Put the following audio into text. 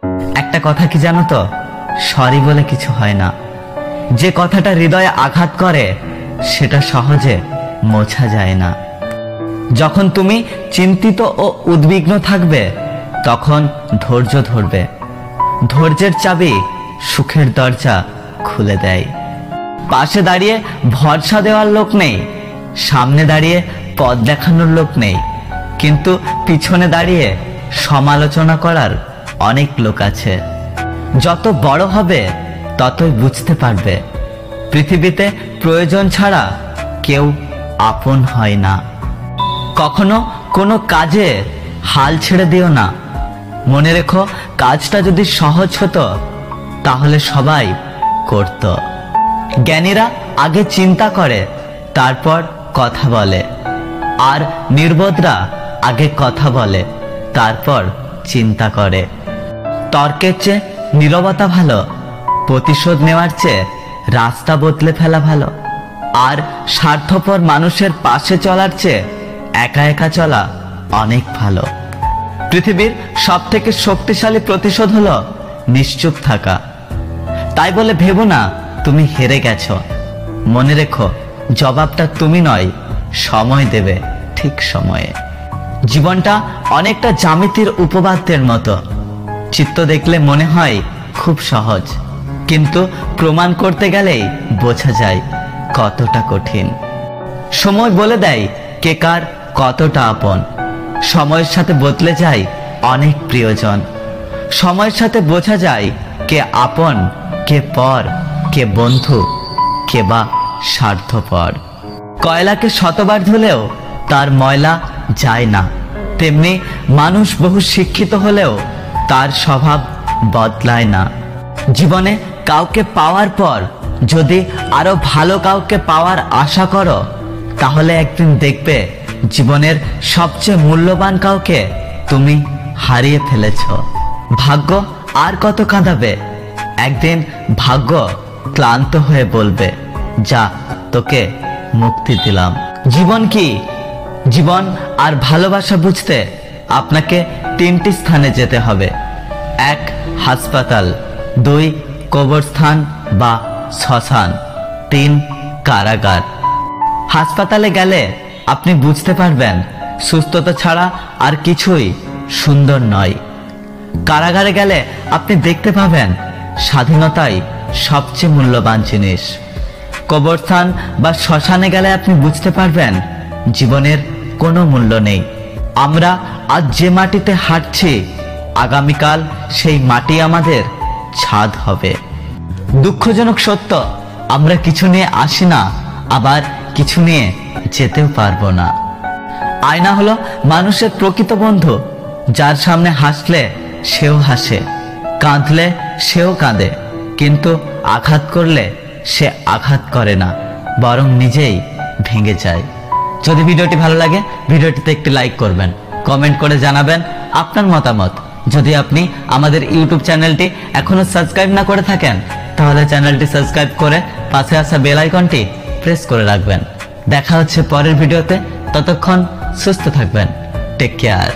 একটা কথা কি জানো তো, সরি বলে কিছু হয় না। যে কথাটা হৃদয়ে আঘাত করে সেটা সহজে মোছা যায় না। যখন তুমি চিন্তিত ও উদ্বিগ্ন থাকবে তখন ধৈর্য ধরবে। ধৈর্যের চাবি সুখের দরজা খুলে দেয়। পাশে দাঁড়িয়ে ভরসা দেওয়ার লোক নেই, সামনে দাঁড়িয়ে পথ দেখানোর লোক নেই, কিন্তু পিছনে দাঁড়িয়ে সমালোচনা করার অনেক লোক আছে। যত বড় হবে ততই বুঝতে পারবে পৃথিবীতে প্রয়োজন ছাড়া কেউ আপন হয় না। কখনো কোনো কাজে হাল ছেড়ে দিও না। মনে রেখো, কাজটা যদি সহজ হতো তাহলে সবাই করত। জ্ঞানীরা আগে চিন্তা করে তারপর কথা বলে, আর নির্বোধরা আগে কথা বলে তারপর চিন্তা করে। তর্কের চেয়ে নীরবতা ভালো, প্রতিশোধ নেওয়ার চেয়ে রাস্তা বদলে ফেলা ভালো, আর স্বার্থপর মানুষের পাশে চলার চেয়ে একা একা চলা অনেক ভালো। পৃথিবীর সবথেকে শক্তিশালী প্রতিশোধ হলো নিশ্চুপ থাকা। তাই বলে ভেবো না তুমি হেরে গেছো। মনে রেখো, জবাবটা তুমি নয়, সময় দেবে ঠিক সময়ে। জীবনটা অনেকটা জ্যামিতির উপপাদ্যের মতো। চিত্র দেখলে মনে হয় খুব সহজ, কিন্তু প্রমাণ করতে গেলেই বোঝা যায় কতটা কঠিন। সময় বলে দেয় কে কার কতটা আপন। সময়ের সাথে বদলে যায় অনেক প্রিয়জন। সময়ের সাথে বোঝা যায় কে আপন, কে পর, কে বন্ধু, কে বা স্বার্থপর। কয়লাকে শতবার ধুলেও তার ময়লা যায় না, তেমনি মানুষ বহু শিক্ষিত হলেও তার স্বভাব বদলায় না। জীবনে কাউকে পাওয়ার পর যদি আরো ভালো কাউকে পাওয়ার আশা করো, তাহলে একদিন দেখবে জীবনের সবচেয়ে মূল্যবান কাউকে তুমি হারিয়ে ফেলেছ। ভাগ্য আর কত কাঁদাবে? একদিন ভাগ্য ক্লান্ত হয়ে বলবে, যা, তোকে মুক্তি দিলাম। জীবন কি? জীবন আর ভালোবাসা বুঝতে আপনাকে 3টি স্থানে যেতে হবে। 1, হাসপাতাল। 2, কবরস্থান বা শ্মশান। 3, কারাগার। হাসপাতালে গেলে আপনি বুঝতে পারবেন সুস্থতা ছাড়া আর কিছুই সুন্দর নয়। কারাগারে গেলে আপনি দেখতে পাবেন স্বাধীনতাই সবচেয়ে মূল্যবান জিনিস। কবরস্থান বা শ্মশানে গেলে আপনি বুঝতে পারবেন জীবনের কোনো মূল্য নেই। আমরা আজ যে মাটিতে হাঁটছি, আগামীকাল সেই মাটি আমাদের ছাদ হবে। দুঃখজনক সত্য, আমরা কিছু নিয়ে আসি না, আবার কিছু নিয়ে যেতেও পারবো না। আয়না হলো মানুষের প্রকৃত বন্ধু, যার সামনে হাসলে সেও হাসে, কাঁদলে সেও কাঁদে, কিন্তু আঘাত করলে সে আঘাত করে না, বরং নিজেই ভেঙে যায়। যদি ভিডিওটি ভালো লাগে, ভিডিওটিতে একটি লাইক করবেন, কমেন্ট করে জানাবেন আপনার মতামত। যদি আপনি আমাদের ইউটিউব চ্যানেলটি এখনো সাবস্ক্রাইব না করে থাকেন, তাহলে চ্যানেলটি সাবস্ক্রাইব করে পাশে আসা বেল আইকনটি প্রেস করে রাখবেন। দেখা হচ্ছে পরের ভিডিওতে। ততক্ষণ সুস্থ থাকবেন। Take care.